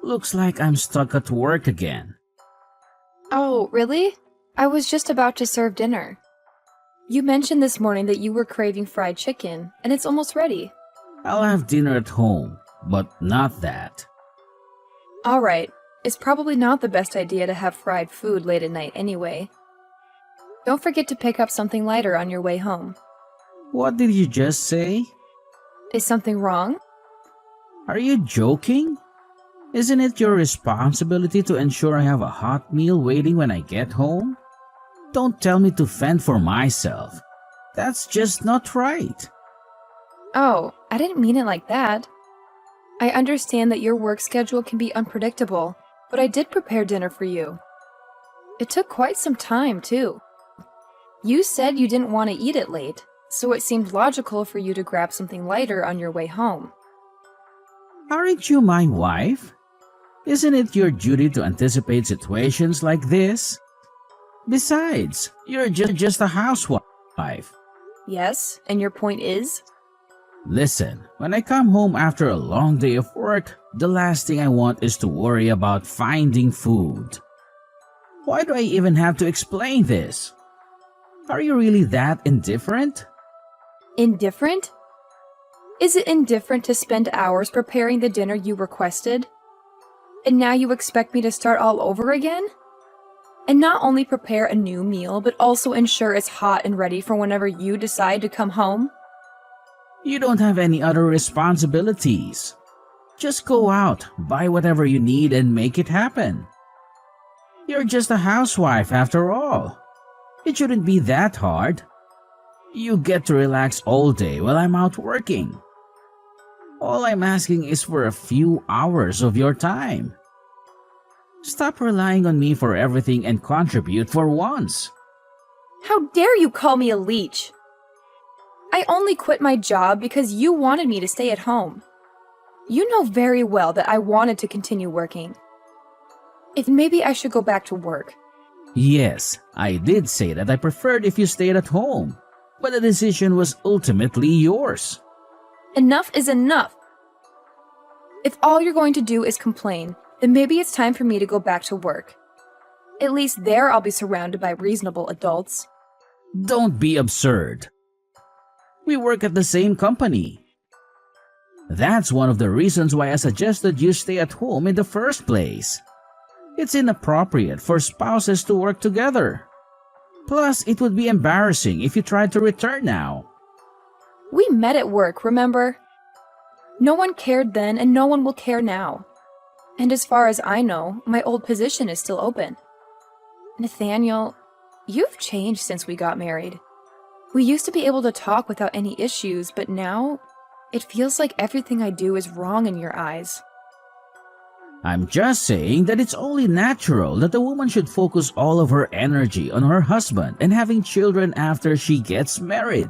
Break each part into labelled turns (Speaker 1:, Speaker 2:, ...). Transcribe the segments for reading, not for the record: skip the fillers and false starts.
Speaker 1: Looks like I'm stuck at work again.
Speaker 2: Oh, really? I was just about to serve dinner. You mentioned this morning that you were craving fried chicken, and it's almost ready.
Speaker 1: I'll have dinner at home, but not that.
Speaker 2: Alright, it's probably not the best idea to have fried food late at night anyway. Don't forget to pick up something lighter on your way home.
Speaker 1: What did you just say?
Speaker 2: Is something wrong?
Speaker 1: Are you joking? Isn't it your responsibility to ensure I have a hot meal waiting when I get home? Don't tell me to fend for myself. That's just not right.
Speaker 2: Oh, I didn't mean it like that. I understand that your work schedule can be unpredictable, but I did prepare dinner for you. It took quite some time, too. You said you didn't want to eat it late, so it seemed logical for you to grab something lighter on your way home.
Speaker 1: Aren't you my wife? Isn't it your duty to anticipate situations like this? Besides, you're just a housewife.
Speaker 2: Yes, and your point is?
Speaker 1: Listen, when I come home after a long day of work, the last thing I want is to worry about finding food. Why do I even have to explain this? Are you really that indifferent?
Speaker 2: Indifferent? Is it indifferent to spend hours preparing the dinner you requested? And now you expect me to start all over again? And not only prepare a new meal, but also ensure it's hot and ready for whenever you decide to come home?
Speaker 1: You don't have any other responsibilities. Just go out, buy whatever you need, and make it happen. You're just a housewife after all. It shouldn't be that hard. You get to relax all day while I'm out working. All I'm asking is for a few hours of your time. Stop relying on me for everything and contribute for once.
Speaker 2: How dare you call me a leech? I only quit my job because you wanted me to stay at home. You know very well that I wanted to continue working. If maybe I should go back to work.
Speaker 1: Yes, I did say that I preferred if you stayed at home, but the decision was ultimately yours.
Speaker 2: Enough is enough. If all you're going to do is complain, then maybe it's time for me to go back to work. At least there I'll be surrounded by reasonable adults.
Speaker 1: Don't be absurd. We work at the same company. That's one of the reasons why I suggested you stay at home in the first place. It's inappropriate for spouses to work together. Plus, it would be embarrassing if you tried to return now.
Speaker 2: We met at work, remember? No one cared then and no one will care now. And as far as I know, my old position is still open. Nathaniel, you've changed since we got married. We used to be able to talk without any issues, but now it feels like everything I do is wrong in your eyes.
Speaker 1: I'm just saying that it's only natural that a woman should focus all of her energy on her husband and having children after she gets married.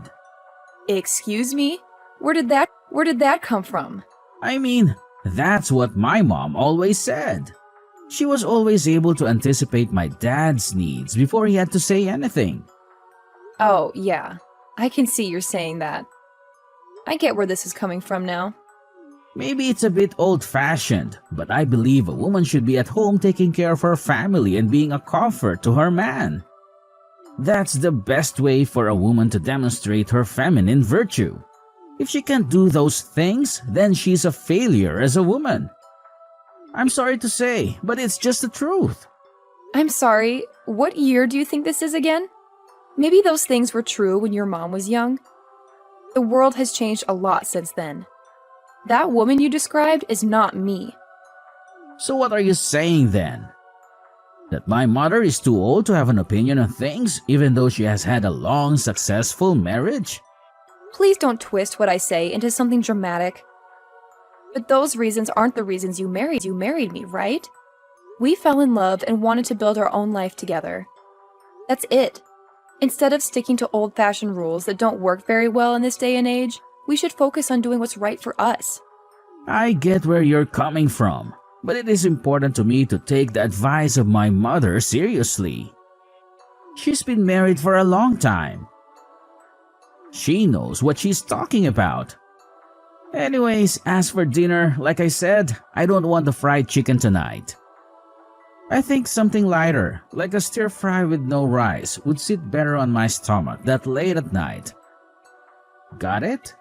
Speaker 2: Excuse me? Where did that come from?
Speaker 1: I mean, that's what my mom always said. She was always able to anticipate my dad's needs before he had to say anything.
Speaker 2: Oh, yeah. I can see you're saying that. I get where this is coming from now.
Speaker 1: Maybe it's a bit old-fashioned, but I believe a woman should be at home taking care of her family and being a comfort to her man. That's the best way for a woman to demonstrate her feminine virtue. If she can't do those things, then she's a failure as a woman. I'm sorry to say, but it's just the truth.
Speaker 2: I'm sorry, what year do you think this is again? Maybe those things were true when your mom was young. The world has changed a lot since then. That woman you described is not me.
Speaker 1: So what are you saying then? That my mother is too old to have an opinion on things even though she has had a long, successful marriage?
Speaker 2: Please don't twist what I say into something dramatic. But those reasons aren't the reasons you married me, right? We fell in love and wanted to build our own life together. That's it. Instead of sticking to old-fashioned rules that don't work very well in this day and age, we should focus on doing what's right for us.
Speaker 1: I get where you're coming from, but it is important to me to take the advice of my mother seriously. She's been married for a long time. She knows what she's talking about. Anyways, as for dinner, like I said, I don't want the fried chicken tonight. I think something lighter, like a stir fry with no rice, would sit better on my stomach that late at night. Got it?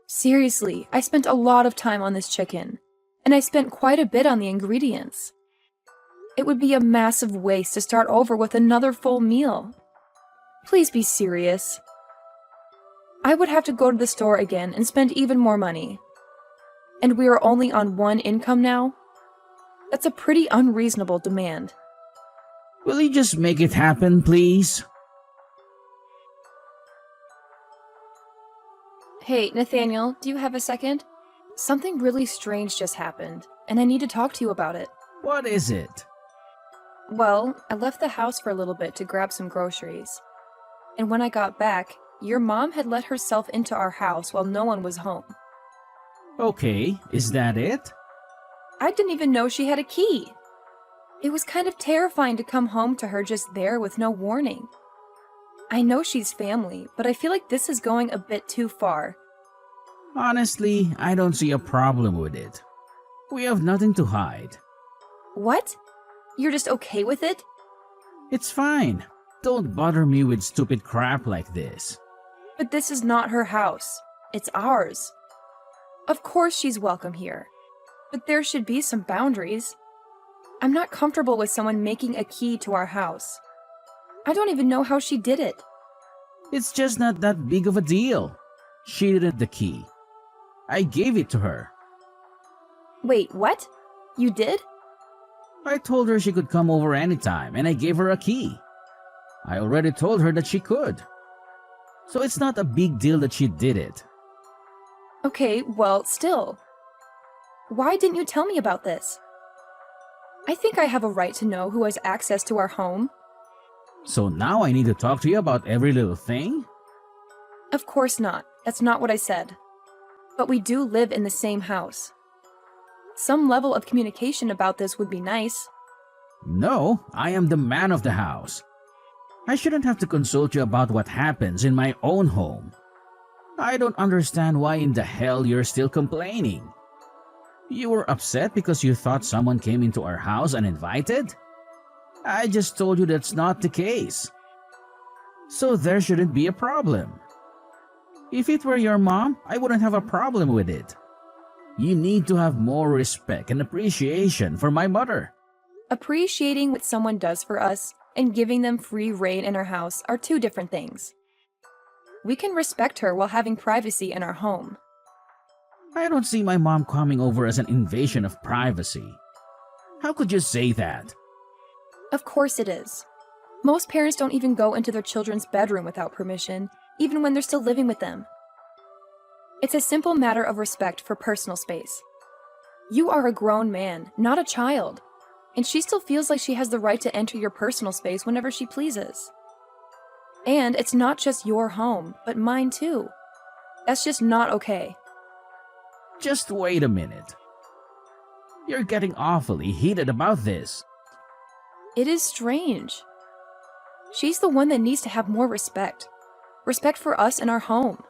Speaker 2: Seriously, I spent a lot of time on this chicken, and I spent quite a bit on the ingredients. It would be a massive waste to start over with another full meal. Please be serious. I would have to go to the store again and spend even more money. And we are only on one income now? That's a pretty unreasonable demand.
Speaker 1: Will you just make it happen, please?
Speaker 2: Hey, Nathaniel, do you have a second? Something really strange just happened, and I need to talk to you about it.
Speaker 1: What is it?
Speaker 2: Well, I left the house for a little bit to grab some groceries. And when I got back, your mom had let herself into our house while no one was home.
Speaker 1: Okay, is that it?
Speaker 2: I didn't even know she had a key. It was kind of terrifying to come home to her just there with no warning. I know she's family, but I feel like this is going a bit too far.
Speaker 1: Honestly, I don't see a problem with it. We have nothing to hide.
Speaker 2: What? You're just okay with it?
Speaker 1: It's fine. Don't bother me with stupid crap like this.
Speaker 2: But this is not her house. It's ours. Of course she's welcome here. But there should be some boundaries. I'm not comfortable with someone making a key to our house. I don't even know how she did it.
Speaker 1: It's just not that big of a deal. She needed the key. I gave it to her.
Speaker 2: Wait, what? You did?
Speaker 1: I told her she could come over anytime and I gave her a key. I already told her that she could. So it's not a big deal that she did it.
Speaker 2: Okay, well, still. Why didn't you tell me about this? I think I have a right to know who has access to our home.
Speaker 1: So now I need to talk to you about every little thing?
Speaker 2: Of course not. That's not what I said. But we do live in the same house. Some level of communication about this would be nice.
Speaker 1: No, I am the man of the house. I shouldn't have to consult you about what happens in my own home. I don't understand why in the hell you're still complaining. You were upset because you thought someone came into our house uninvited? I just told you that's not the case. So there shouldn't be a problem. If it were your mom, I wouldn't have a problem with it. You need to have more respect and appreciation for my mother.
Speaker 2: Appreciating what someone does for us and giving them free reign in our house are two different things. We can respect her while having privacy in our home.
Speaker 1: I don't see my mom coming over as an invasion of privacy. How could you say that?
Speaker 2: Of course it is. Most parents don't even go into their children's bedroom without permission, even when they're still living with them. It's a simple matter of respect for personal space. You are a grown man, not a child, and she still feels like she has the right to enter your personal space whenever she pleases. And it's not just your home, but mine too. That's just not okay.
Speaker 1: Just wait a minute. You're getting awfully heated about this.
Speaker 2: It is strange. She's the one that needs to have more respect. Respect for us and our home.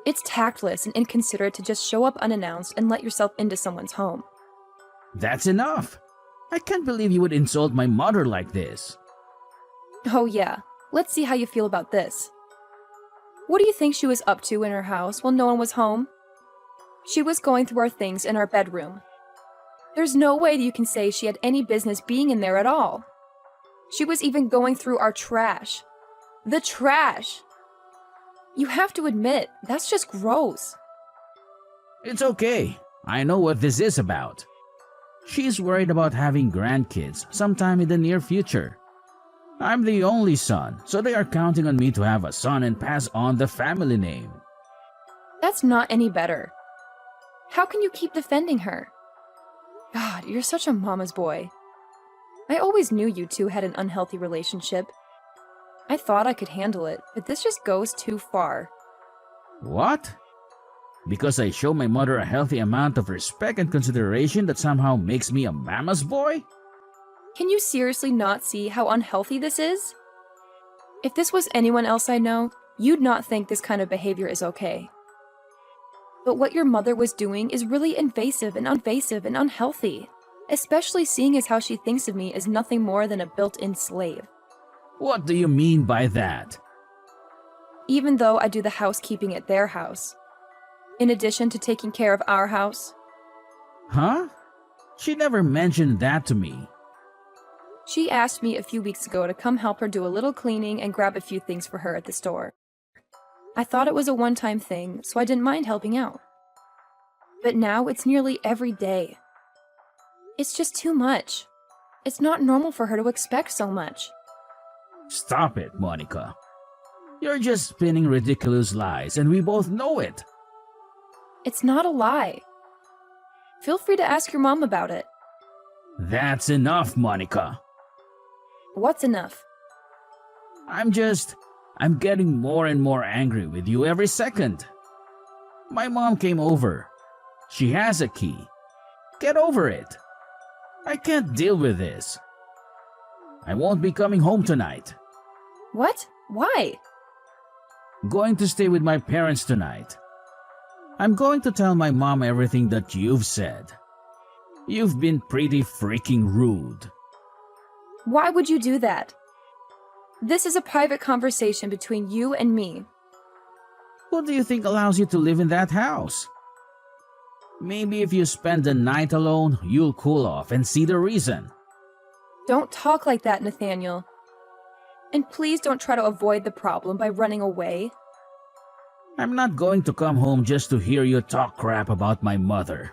Speaker 2: It's tactless and inconsiderate to just show up unannounced and let yourself into someone's home.
Speaker 1: That's enough. I can't believe you would insult my mother like this.
Speaker 2: Oh yeah, let's see how you feel about this. What do you think she was up to in her house while no one was home? She was going through our things in our bedroom. There's no way that you can say she had any business being in there at all. She was even going through our trash. The trash! You have to admit, that's just gross.
Speaker 1: It's okay. I know what this is about. She's worried about having grandkids sometime in the near future. I'm the only son, so they are counting on me to have a son and pass on the family name.
Speaker 2: That's not any better. How can you keep defending her? God, you're such a mama's boy. I always knew you two had an unhealthy relationship. I thought I could handle it, but this just goes too far.
Speaker 1: What? Because I show my mother a healthy amount of respect and consideration that somehow makes me a mama's boy?
Speaker 2: Can you seriously not see how unhealthy this is? If this was anyone else I know, you'd not think this kind of behavior is okay. But what your mother was doing is really invasive and unhealthy, especially seeing as how she thinks of me as nothing more than a built-in slave.
Speaker 1: What do you mean by that?
Speaker 2: Even though I do the housekeeping at their house, in addition to taking care of our house.
Speaker 1: Huh? She never mentioned that to me.
Speaker 2: She asked me a few weeks ago to come help her do a little cleaning and grab a few things for her at the store. I thought it was a one-time thing, so I didn't mind helping out. But now it's nearly every day. It's just too much. It's not normal for her to expect so much.
Speaker 1: Stop it, Monica. You're just spinning ridiculous lies, and we both know it.
Speaker 2: It's not a lie. Feel free to ask your mom about it.
Speaker 1: That's enough, Monica.
Speaker 2: What's enough?
Speaker 1: I'm getting more and more angry with you every second. My mom came over. She has a key. Get over it. I can't deal with this. I won't be coming home tonight.
Speaker 2: What? Why?
Speaker 1: Going to stay with my parents tonight. I'm going to tell my mom everything that you've said. You've been pretty freaking rude.
Speaker 2: Why would you do that? This is a private conversation between you and me.
Speaker 1: Who do you think allows you to live in that house? Maybe if you spend the night alone, you'll cool off and see the reason.
Speaker 2: Don't talk like that, Nathaniel. And please don't try to avoid the problem by running away.
Speaker 1: I'm not going to come home just to hear you talk crap about my mother.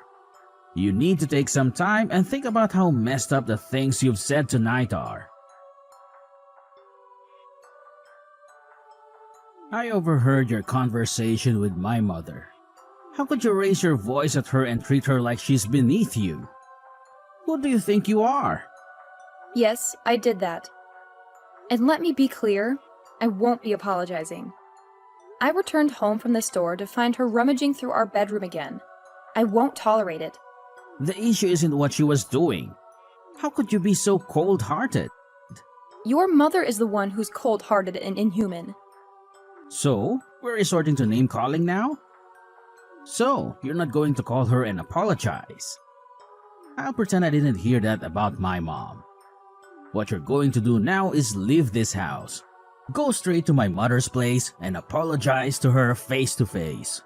Speaker 1: You need to take some time and think about how messed up the things you've said tonight are. I overheard your conversation with my mother. How could you raise your voice at her and treat her like she's beneath you? Who do you think you are?
Speaker 2: Yes, I did that. And let me be clear, I won't be apologizing. I returned home from the store to find her rummaging through our bedroom again. I won't tolerate it.
Speaker 1: The issue isn't what she was doing. How could you be so cold-hearted?
Speaker 2: Your mother is the one who's cold-hearted and inhuman.
Speaker 1: So, we're resorting to name-calling now? So, you're not going to call her and apologize? I'll pretend I didn't hear that about my mom. What you're going to do now is leave this house. Go straight to my mother's place and apologize to her face to face.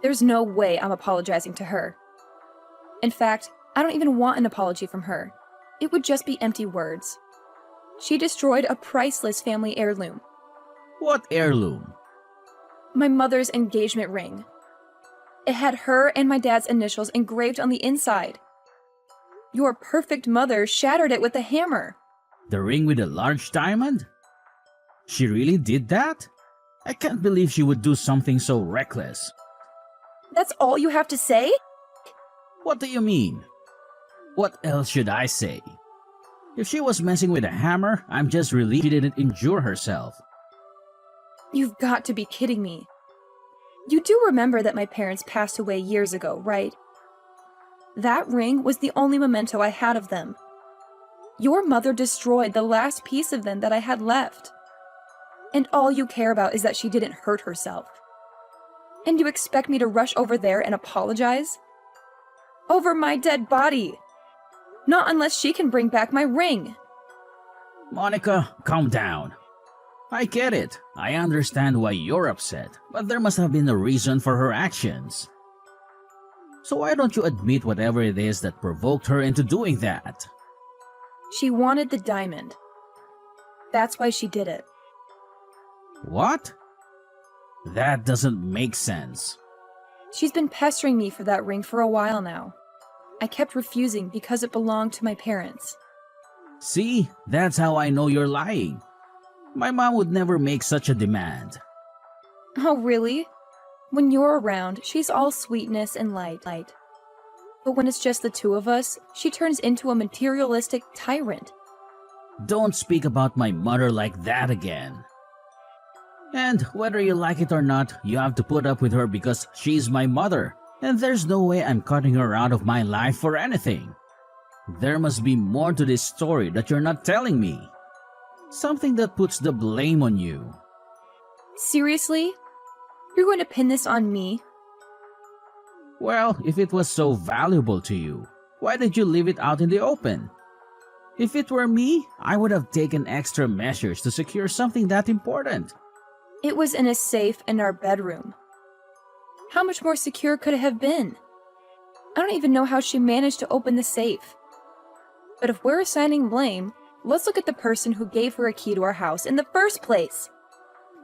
Speaker 2: There's no way I'm apologizing to her. In fact, I don't even want an apology from her. It would just be empty words. She destroyed a priceless family heirloom.
Speaker 1: What heirloom?
Speaker 2: My mother's engagement ring. It had her and my dad's initials engraved on the inside. Your perfect mother shattered it with a hammer.
Speaker 1: The ring with a large diamond? She really did that? I can't believe she would do something so reckless.
Speaker 2: That's all you have to say?
Speaker 1: What do you mean? What else should I say? If she was messing with a hammer, I'm just relieved she didn't injure herself.
Speaker 2: You've got to be kidding me. You do remember that my parents passed away years ago, right? That ring was the only memento I had of them. Your mother destroyed the last piece of them that I had left. And all you care about is that she didn't hurt herself. And you expect me to rush over there and apologize? Over my dead body. Not unless she can bring back my ring.
Speaker 1: Monica, calm down. I get it. I understand why you're upset, but there must have been a reason for her actions. So why don't you admit whatever it is that provoked her into doing that?
Speaker 2: She wanted the diamond. That's why she did it.
Speaker 1: What? That doesn't make sense.
Speaker 2: She's been pestering me for that ring for a while now. I kept refusing because it belonged to my parents.
Speaker 1: See, that's how I know you're lying. My mom would never make such a demand.
Speaker 2: Oh, really? When you're around, she's all sweetness and light. But when it's just the two of us, she turns into a materialistic tyrant.
Speaker 1: Don't speak about my mother like that again. And whether you like it or not, you have to put up with her because she's my mother, and there's no way I'm cutting her out of my life for anything. There must be more to this story that you're not telling me. Something that puts the blame on you.
Speaker 2: Seriously? You're going to pin this on me?
Speaker 1: Well, if it was so valuable to you, why did you leave it out in the open? If it were me, I would have taken extra measures to secure something that important.
Speaker 2: It was in a safe in our bedroom. How much more secure could it have been? I don't even know how she managed to open the safe. But if we're assigning blame, let's look at the person who gave her a key to our house in the first place.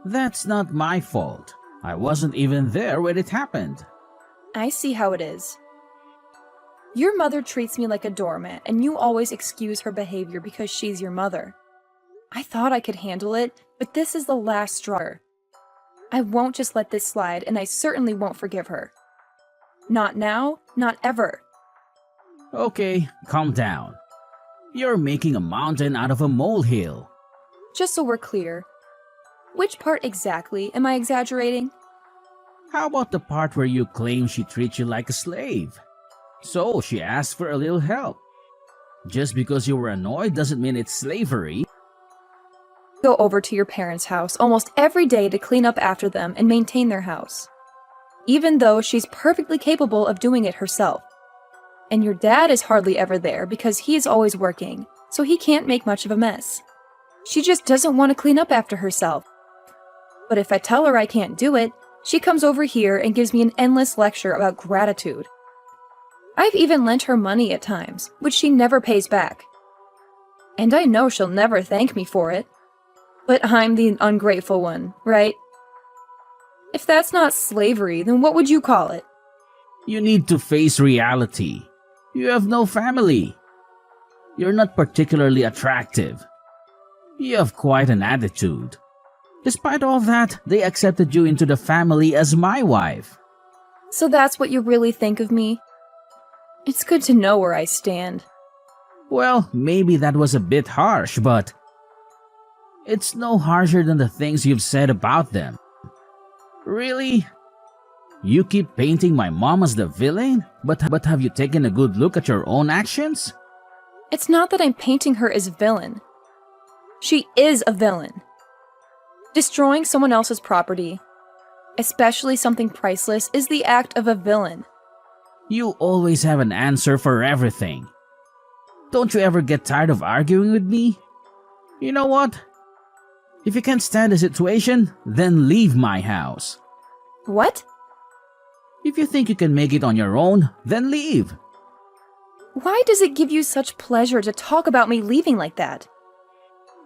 Speaker 1: That's not my fault. I wasn't even there when it happened.
Speaker 2: I see how it is. Your mother treats me like a doormat, and you always excuse her behavior because she's your mother. I thought I could handle it, but this is the last straw. I won't just let this slide, and I certainly won't forgive her. Not now, not ever.
Speaker 1: Okay, calm down. You're making a mountain out of a molehill.
Speaker 2: Just so we're clear, which part exactly am I exaggerating?
Speaker 1: How about the part where you claim she treats you like a slave? So she asked for a little help. Just because you were annoyed doesn't mean it's slavery.
Speaker 2: Go over to your parents' house almost every day to clean up after them and maintain their house, even though she's perfectly capable of doing it herself. And your dad is hardly ever there because he's always working, so he can't make much of a mess. She just doesn't want to clean up after herself. But if I tell her I can't do it, she comes over here and gives me an endless lecture about gratitude. I've even lent her money at times, which she never pays back. And I know she'll never thank me for it. But I'm the ungrateful one, right? If that's not slavery, then what would you call it?
Speaker 1: You need to face reality. You have no family. You're not particularly attractive. You have quite an attitude. Despite all that, they accepted you into the family as my wife.
Speaker 2: So that's what you really think of me? It's good to know where I stand.
Speaker 1: Well, maybe that was a bit harsh, but it's no harsher than the things you've said about them. Really? You keep painting my mom as the villain, but have you taken a good look at your own actions?
Speaker 2: It's not that I'm painting her as villain. She is a villain. Destroying someone else's property, especially something priceless, is the act of a villain.
Speaker 1: You always have an answer for everything. Don't you ever get tired of arguing with me? You know what? If you can't stand the situation, then leave my house.
Speaker 2: What?
Speaker 1: If you think you can make it on your own, then leave.
Speaker 2: Why does it give you such pleasure to talk about me leaving like that?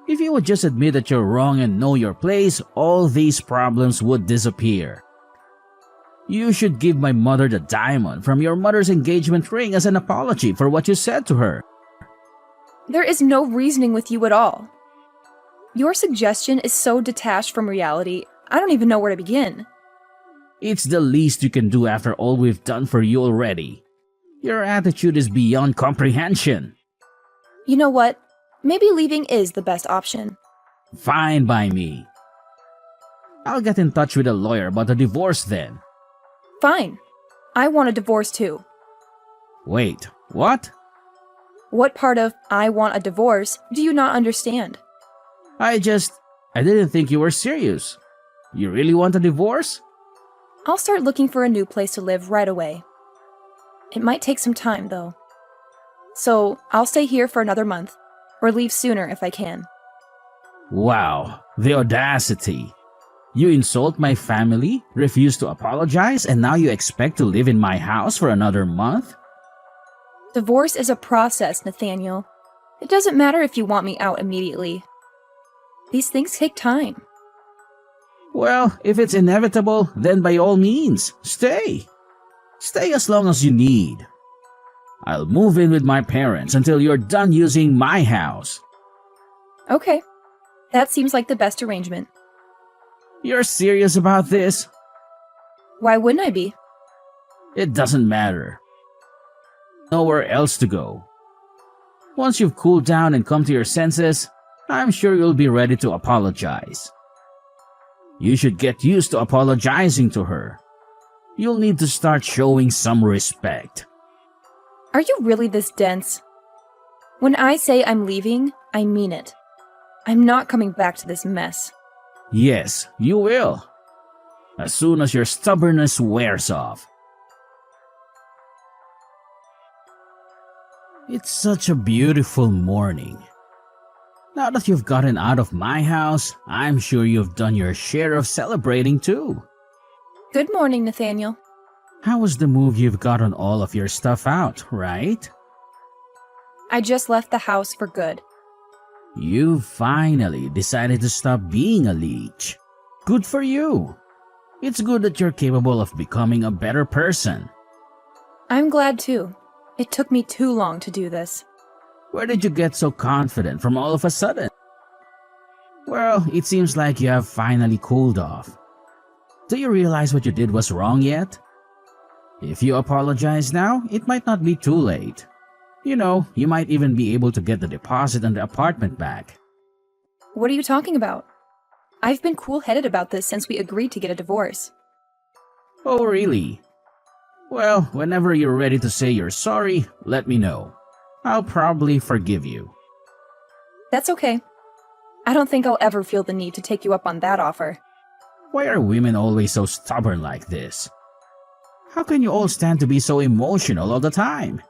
Speaker 1: If you would just admit that you're wrong and know your place, all these problems would disappear. You should give my mother the diamond from your mother's engagement ring as an apology for what you said to her.
Speaker 2: There is no reasoning with you at all. Your suggestion is so detached from reality, I don't even know where to begin.
Speaker 1: It's the least you can do after all we've done for you already. Your attitude is beyond comprehension.
Speaker 2: You know what? Maybe leaving is the best option.
Speaker 1: Fine by me. I'll get in touch with a lawyer about a divorce then.
Speaker 2: Fine. I want a divorce too.
Speaker 1: Wait, what?
Speaker 2: What part of I want a divorce do you not understand?
Speaker 1: I didn't think you were serious. You really want a divorce?
Speaker 2: I'll start looking for a new place to live right away. It might take some time, though. So, I'll stay here for another month, or leave sooner if I can.
Speaker 1: Wow, the audacity. You insult my family, refuse to apologize, and now you expect to live in my house for another month?
Speaker 2: Divorce is a process, Nathaniel. It doesn't matter if you want me out immediately. These things take time.
Speaker 1: Well, if it's inevitable, then by all means, stay. Stay as long as you need. I'll move in with my parents until you're done using my house.
Speaker 2: Okay. That seems like the best arrangement.
Speaker 1: You're serious about this?
Speaker 2: Why wouldn't I be?
Speaker 1: It doesn't matter. Nowhere else to go. Once you've cooled down and come to your senses, I'm sure you'll be ready to apologize. You should get used to apologizing to her. You'll need to start showing some respect.
Speaker 2: Are you really this dense? When I say I'm leaving, I mean it. I'm not coming back to this mess.
Speaker 1: Yes, you will. As soon as your stubbornness wears off. It's such a beautiful morning. Now that you've gotten out of my house, I'm sure you've done your share of celebrating too.
Speaker 2: Good morning, Nathaniel.
Speaker 1: How was the move? You've gotten all of your stuff out, right?
Speaker 2: I just left the house for good.
Speaker 1: You finally decided to stop being a leech. Good for you. It's good that you're capable of becoming a better person.
Speaker 2: I'm glad too. It took me too long to do this.
Speaker 1: Where did you get so confident from all of a sudden? Well, it seems like you have finally cooled off. Do you realize what you did was wrong yet? If you apologize now, it might not be too late. You know, you might even be able to get the deposit and the apartment back.
Speaker 2: What are you talking about? I've been cool-headed about this since we agreed to get a divorce.
Speaker 1: Oh, really? Well, whenever you're ready to say you're sorry, let me know. I'll probably forgive you.
Speaker 2: That's okay. I don't think I'll ever feel the need to take you up on that offer.
Speaker 1: Why are women always so stubborn like this? How can you all stand to be so emotional all the time?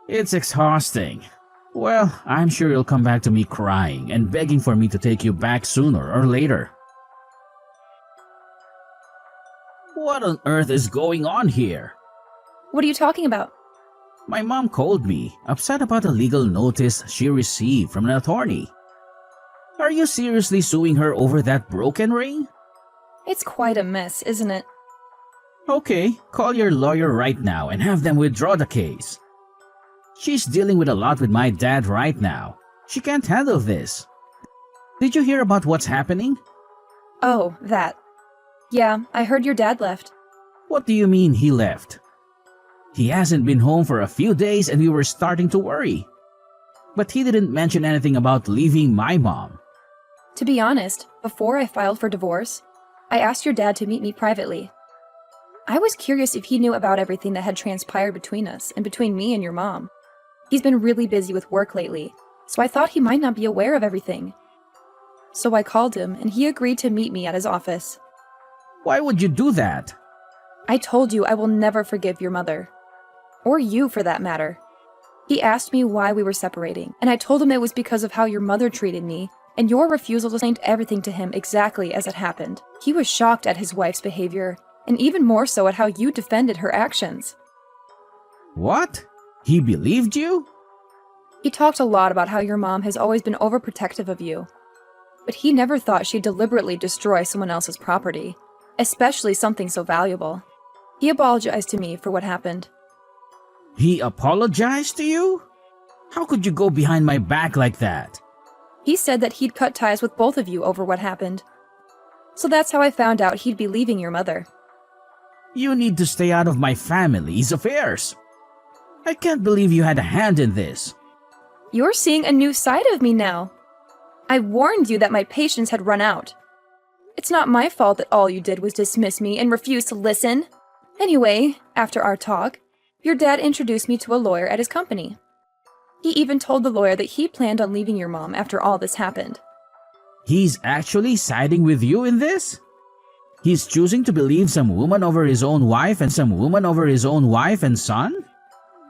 Speaker 1: It's exhausting. Well, I'm sure you'll come back to me crying and begging for me to take you back sooner or later. What on earth is going on here?
Speaker 2: What are you talking about?
Speaker 1: My mom called me, upset about a legal notice she received from an attorney. Are you seriously suing her over that broken ring?
Speaker 2: It's quite a mess, isn't it?
Speaker 1: Okay, call your lawyer right now and have them withdraw the case. She's dealing with a lot with my dad right now. She can't handle this. Did you hear about what's happening?
Speaker 2: Oh, that. Yeah, I heard your dad left.
Speaker 1: What do you mean he left? He hasn't been home for a few days and we were starting to worry. But he didn't mention anything about leaving my mom.
Speaker 2: To be honest, before I filed for divorce, I asked your dad to meet me privately. I was curious if he knew about everything that had transpired between us and between me and your mom. He's been really busy with work lately, so I thought he might not be aware of everything. So I called him and he agreed to meet me at his office.
Speaker 1: Why would you do that?
Speaker 2: I told you I will never forgive your mother. Or you, for that matter. He asked me why we were separating, and I told him it was because of how your mother treated me, and your refusal to explain everything to him exactly as it happened. He was shocked at his wife's behavior, and even more so at how you defended her actions.
Speaker 1: What? He believed you?
Speaker 2: He talked a lot about how your mom has always been overprotective of you, but he never thought she'd deliberately destroy someone else's property, especially something so valuable. He apologized to me for what happened.
Speaker 1: He apologized to you? How could you go behind my back like that?
Speaker 2: He said that he'd cut ties with both of you over what happened. So that's how I found out he'd be leaving your mother.
Speaker 1: You need to stay out of my family's affairs. I can't believe you had a hand in this.
Speaker 2: You're seeing a new side of me now. I warned you that my patience had run out. It's not my fault that all you did was dismiss me and refuse to listen. Anyway, after our talk, your dad introduced me to a lawyer at his company. He even told the lawyer that he planned on leaving your mom after all this happened.
Speaker 1: He's actually siding with you in this? He's choosing to believe some woman over his own wife and some woman over his own wife and son?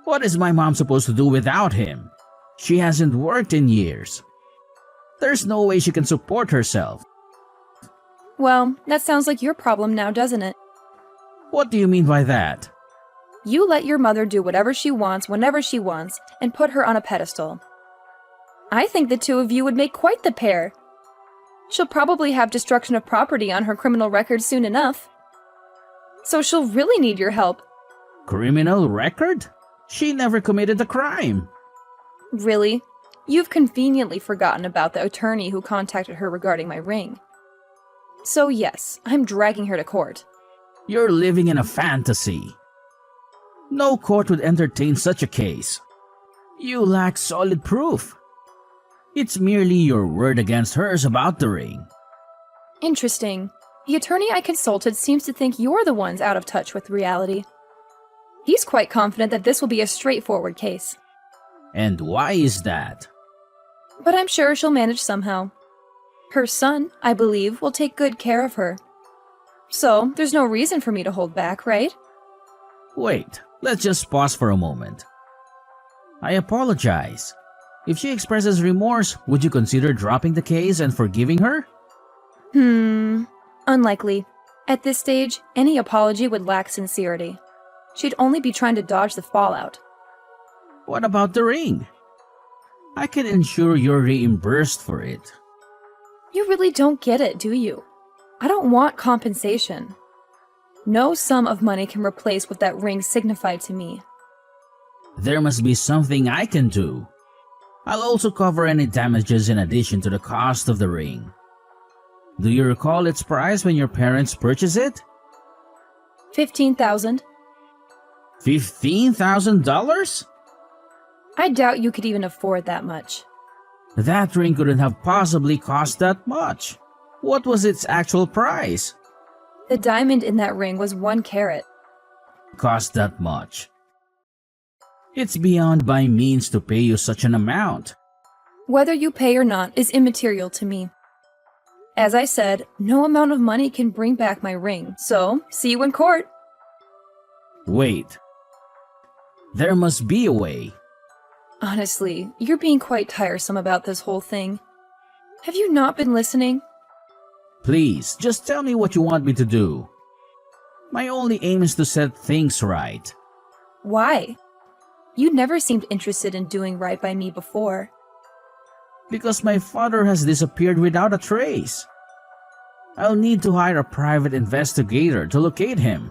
Speaker 1: What is my mom supposed to do without him? She hasn't worked in years. There's no way she can support herself.
Speaker 2: Well, that sounds like your problem now, doesn't it?
Speaker 1: What do you mean by that?
Speaker 2: You let your mother do whatever she wants whenever she wants and put her on a pedestal. I think the two of you would make quite the pair. She'll probably have destruction of property on her criminal record soon enough. So she'll really need your help.
Speaker 1: Criminal record? She never committed a crime.
Speaker 2: Really? You've conveniently forgotten about the attorney who contacted her regarding my ring. So yes, I'm dragging her to court.
Speaker 1: You're living in a fantasy. No court would entertain such a case. You lack solid proof. It's merely your word against hers about the ring.
Speaker 2: Interesting. The attorney I consulted seems to think you're the ones out of touch with reality. He's quite confident that this will be a straightforward case.
Speaker 1: And why is that?
Speaker 2: But I'm sure she'll manage somehow. Her son, I believe, will take good care of her. So, there's no reason for me to hold back, right?
Speaker 1: Wait, let's just pause for a moment. I apologize. If she expresses remorse, would you consider dropping the case and forgiving her?
Speaker 2: Unlikely. At this stage, any apology would lack sincerity. She'd only be trying to dodge the fallout.
Speaker 1: What about the ring? I can ensure you're reimbursed for it.
Speaker 2: You really don't get it, do you? I don't want compensation. No sum of money can replace what that ring signified to me.
Speaker 1: There must be something I can do. I'll also cover any damages in addition to the cost of the ring. Do you recall its price when your parents purchased it?
Speaker 2: $15,000.
Speaker 1: $15,000?
Speaker 2: I doubt you could even afford that much.
Speaker 1: That ring couldn't have possibly cost that much. What was its actual price?
Speaker 2: The diamond in that ring was 1 carat.
Speaker 1: Cost that much. It's beyond my means to pay you such an amount.
Speaker 2: Whether you pay or not is immaterial to me. As I said, no amount of money can bring back my ring, so see you in court.
Speaker 1: Wait. There must be a way.
Speaker 2: Honestly, you're being quite tiresome about this whole thing. Have you not been listening?
Speaker 1: Please, just tell me what you want me to do. My only aim is to set things right.
Speaker 2: Why? You never seemed interested in doing right by me before.
Speaker 1: Because my father has disappeared without a trace. I'll need to hire a private investigator to locate him.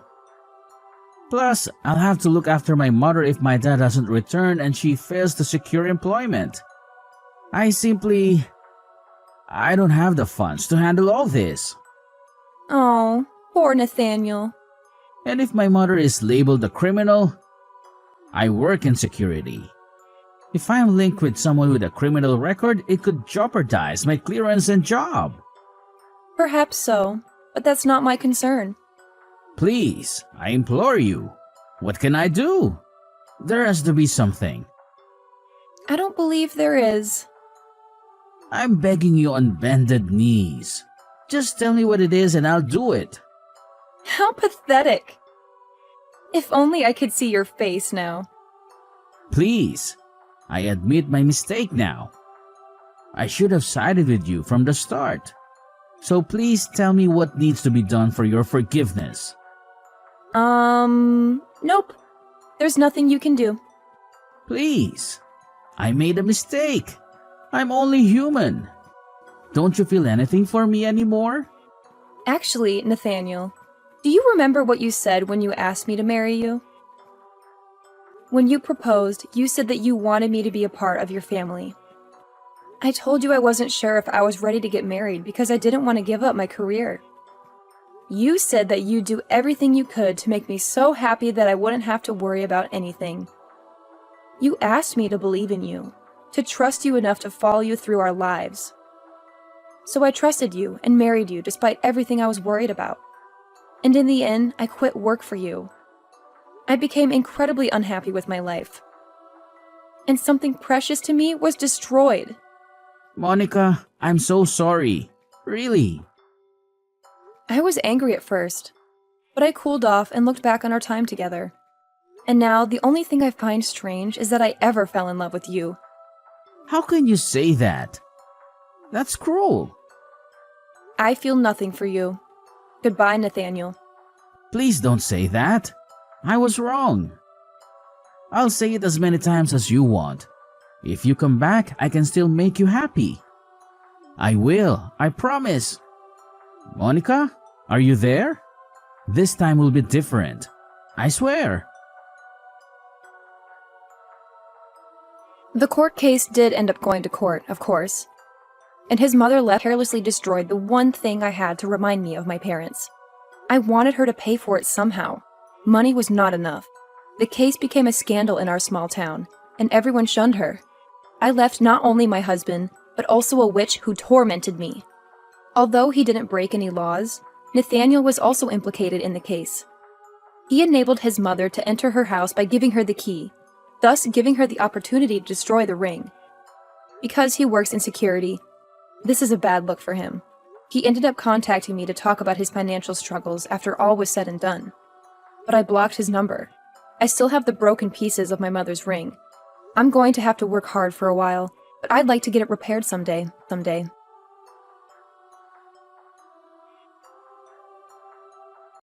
Speaker 1: Plus, I'll have to look after my mother if my dad doesn't return and she fails to secure employment. I don't have the funds to handle all this.
Speaker 2: Oh, poor Nathaniel.
Speaker 1: And if my mother is labeled a criminal, I work in security. If I'm linked with someone with a criminal record, it could jeopardize my clearance and job.
Speaker 2: Perhaps so, but that's not my concern.
Speaker 1: Please, I implore you. What can I do? There has to be something.
Speaker 2: I don't believe there is.
Speaker 1: I'm begging you on bended knees. Just tell me what it is and I'll do it.
Speaker 2: How pathetic. If only I could see your face now.
Speaker 1: Please, I admit my mistake now. I should have sided with you from the start. So please tell me what needs to be done for your forgiveness.
Speaker 2: Nope. There's nothing you can do.
Speaker 1: Please, I made a mistake. I'm only human. Don't you feel anything for me anymore?
Speaker 2: Actually, Nathaniel, do you remember what you said when you asked me to marry you? When you proposed, you said that you wanted me to be a part of your family. I told you I wasn't sure if I was ready to get married because I didn't want to give up my career. You said that you'd do everything you could to make me so happy that I wouldn't have to worry about anything. You asked me to believe in you, to trust you enough to follow you through our lives. So I trusted you and married you despite everything I was worried about. And in the end, I quit work for you. I became incredibly unhappy with my life. And something precious to me was destroyed.
Speaker 1: Monica, I'm so sorry. Really.
Speaker 2: I was angry at first, but I cooled off and looked back on our time together. And now, the only thing I find strange is that I ever fell in love with you.
Speaker 1: How can you say that? That's cruel.
Speaker 2: I feel nothing for you. Goodbye, Nathaniel.
Speaker 1: Please don't say that. I was wrong. I'll say it as many times as you want. If you come back, I can still make you happy. I will, I promise. Monica, are you there? This time will be different. I swear.
Speaker 2: The court case did end up going to court, of course. And his mother left carelessly destroyed the one thing I had to remind me of my parents. I wanted her to pay for it somehow. Money was not enough. The case became a scandal in our small town, and everyone shunned her. I left not only my husband, but also a witch who tormented me. Although he didn't break any laws, Nathaniel was also implicated in the case. He enabled his mother to enter her house by giving her the key, thus giving her the opportunity to destroy the ring. Because he works in security, this is a bad look for him. He ended up contacting me to talk about his financial struggles after all was said and done. But I blocked his number. I still have the broken pieces of my mother's ring. I'm going to have to work hard for a while, but I'd like to get it repaired someday.